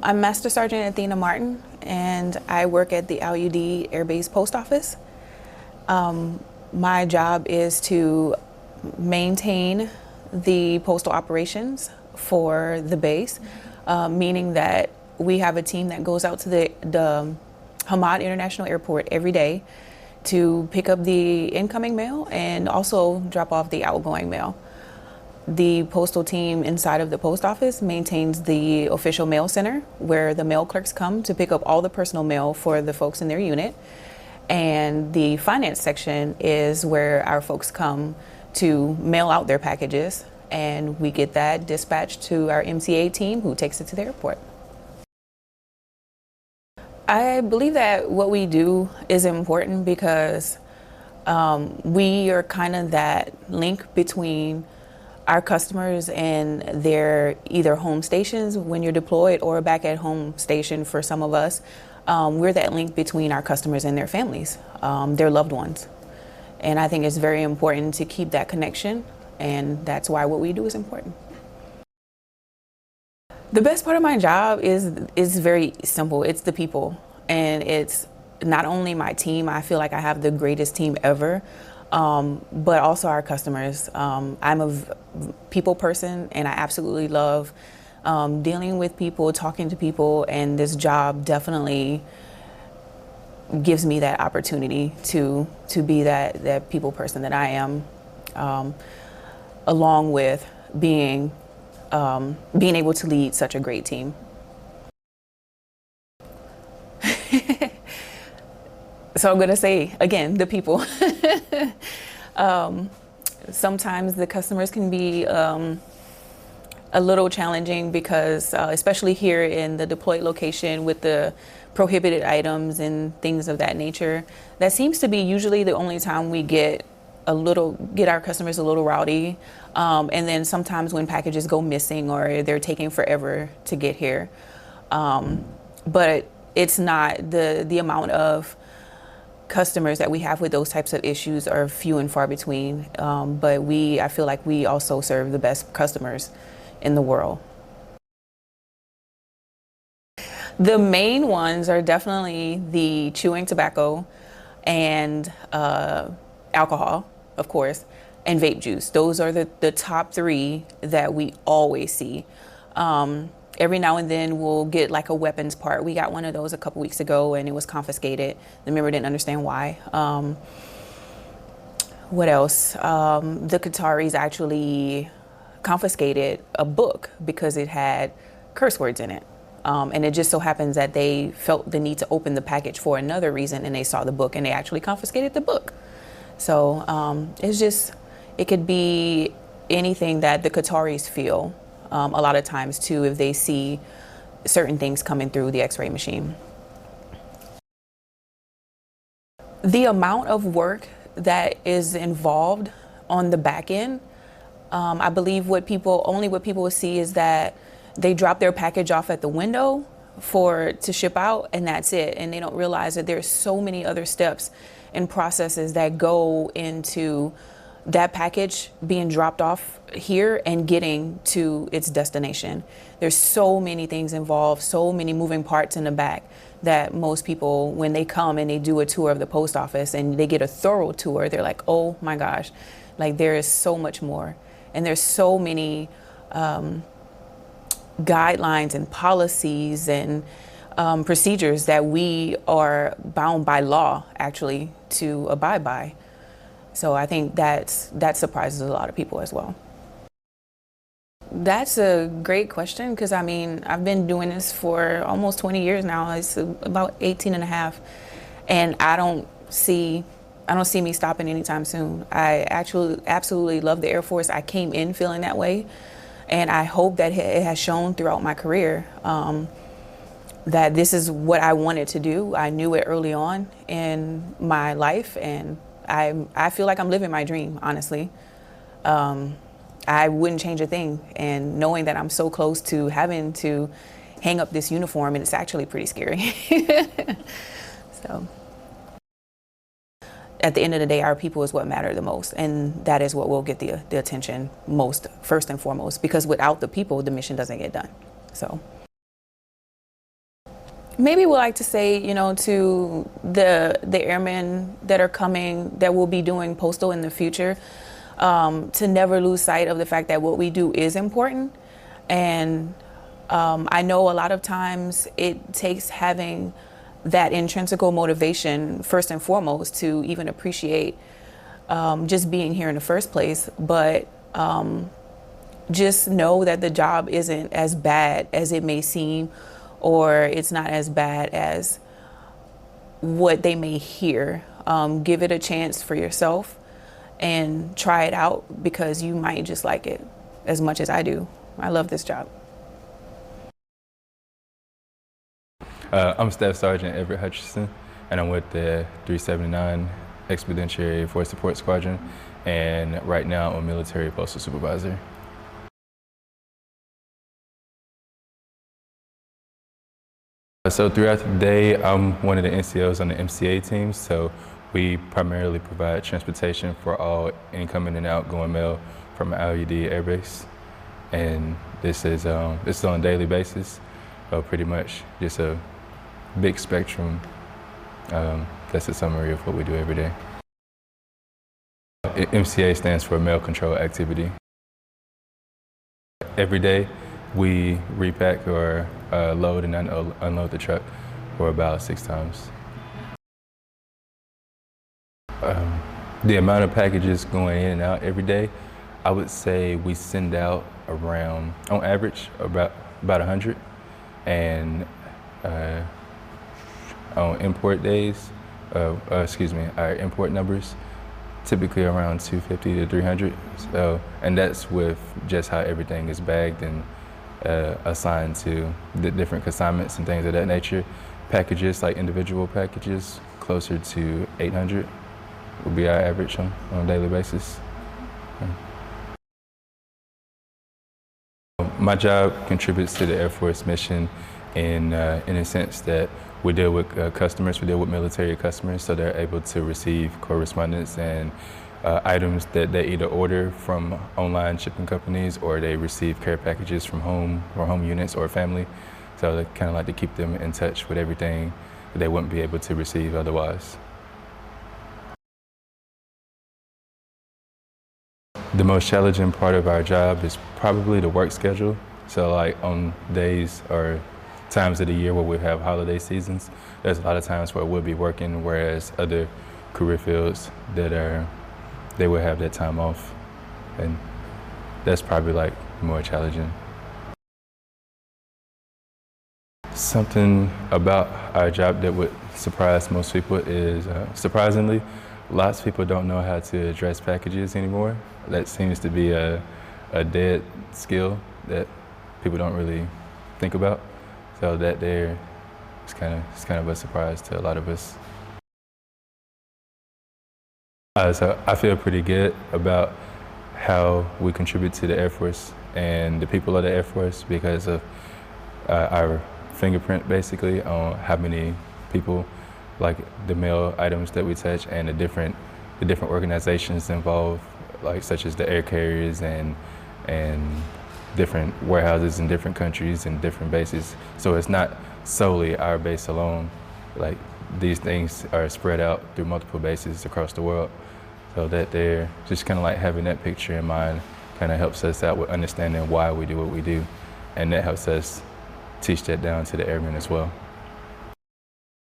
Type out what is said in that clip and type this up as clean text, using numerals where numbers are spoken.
I'm Master Sergeant Athena Martin, and I work at the Udeid Air Base Post Office. My job is to maintain the postal operations for the base, meaning that we have a team that goes out to the Hamad International Airport every day to pick up the incoming mail and also drop off the outgoing mail. The postal team inside of the post office maintains the official mail center where the mail clerks come to pick up all the personal mail for the folks in their unit. And the finance section is where our folks come to mail out their packages, and we get that dispatched to our MCA team who takes it to the airport. I believe that what we do is important because we are kind of that link between our customers and their either home stations when you're deployed or back at home station for some of us. We're that link between our customers and their families, their loved ones. And I think it's very important to keep that connection, and that's why what we do is important. The best part of my job is very simple. It's the people, and it's not only my team. I feel like I have the greatest team ever, but also our customers. I'm a people person, and I absolutely love dealing with people, talking to people, and this job definitely gives me that opportunity to be that people person that I am, along with being able to lead such a great team. So I'm going to say, again, the people. Sometimes the customers can be a little challenging because, especially here in the deployed location with the prohibited items and things of that nature, that seems to be usually the only time we get our customers a little rowdy. And then sometimes when packages go missing or they're taking forever to get here. But it's not the amount of customers that we have with those types of issues are few and far between. But I feel like we also serve the best customers in the world. The main ones are definitely the chewing tobacco and alcohol, of course, and vape juice. Those are the top three that we always see. Every now and then we'll get like a weapons part. We got one of those a couple weeks ago and it was confiscated. The member didn't understand why. What else? The Qataris actually confiscated a book because it had curse words in it. And it just so happens that they felt the need to open the package for another reason, and they saw the book and they actually confiscated the book. So it could be anything that the Qataris feel. A lot of times too, if they see certain things coming through the X-ray machine. The amount of work that is involved on the back end, I believe what people will see is that they drop their package off at the window to ship out, and that's it. And they don't realize that there's so many other steps and processes that go into that package being dropped off here and getting to its destination. There's so many things involved, so many moving parts in the back that most people, when they come and they do a tour of the post office and they get a thorough tour, they're like, oh my gosh, like there is so much more. And there's so many guidelines and policies and procedures that we are bound by law actually to abide by. So I think that surprises a lot of people as well. That's a great question because I mean, I've been doing this for almost 20 years now. It's about 18 and a half. And I don't see me stopping anytime soon. I actually absolutely love the Air Force. I came in feeling that way. And I hope that it has shown throughout my career that this is what I wanted to do. I knew it early on in my life, and I feel like I'm living my dream, honestly. I wouldn't change a thing, and knowing that I'm so close to having to hang up this uniform, and it's actually pretty scary. So at the end of the day, our people is what matter the most, and that is what will get the attention most, first and foremost, because without the people, the mission doesn't get done. So. Maybe we'd like to say, to the airmen that are coming, that will be doing Postal in the future, to never lose sight of the fact that what we do is important. And I know a lot of times it takes having that intrinsic motivation first and foremost to even appreciate just being here in the first place. But just know that the job isn't as bad as it may seem, or it's not as bad as what they may hear. Give it a chance for yourself and try it out, because you might just like it as much as I do. I love this job. I'm Staff Sergeant Everett Hutchinson, and I'm with the 379 Expeditionary Force Support Squadron, and right now I'm a military postal supervisor. So throughout the day, I'm one of the NCOs on the MCA team, so we primarily provide transportation for all incoming and outgoing mail from Udeid Air Base. And this is on a daily basis, pretty much just a big spectrum. That's a summary of what we do every day. MCA stands for Mail Control Activity. Every day, we repack or load and unload the truck for about 6 times. The amount of packages going in and out every day, I would say we send out around, on average, about 100. And on import days, our import numbers, typically around 250 to 300. So, and that's with just how everything is bagged and assigned to the different consignments and things of that nature. Packages, like individual packages, closer to 800 would be our average on a daily basis. My job contributes to the Air Force mission in a sense that we deal with customers, we deal with military customers, so they're able to receive correspondence and items that they either order from online shipping companies, or they receive care packages from home or home units or family. So they kind of like to keep them in touch with everything that they wouldn't be able to receive otherwise. The most challenging part of our job is probably the work schedule. So like on days or times of the year where we have holiday seasons, there's a lot of times where we'll be working, whereas other career fields that they will have that time off. And that's probably like more challenging. Something about our job that would surprise most people is, surprisingly, lots of people don't know how to address packages anymore. That seems to be a dead skill that people don't really think about. So that there is kind of a surprise to a lot of us. So I feel pretty good about how we contribute to the Air Force and the people of the Air Force because of our fingerprint, basically, on how many people, like the mail items that we touch, and the different organizations involved, like such as the air carriers and different warehouses in different countries and different bases. So it's not solely our base alone. Like these things are spread out through multiple bases across the world. So that they're just kind of like having that picture in mind kind of helps us out with understanding why we do what we do. And that helps us teach that down to the airmen as well.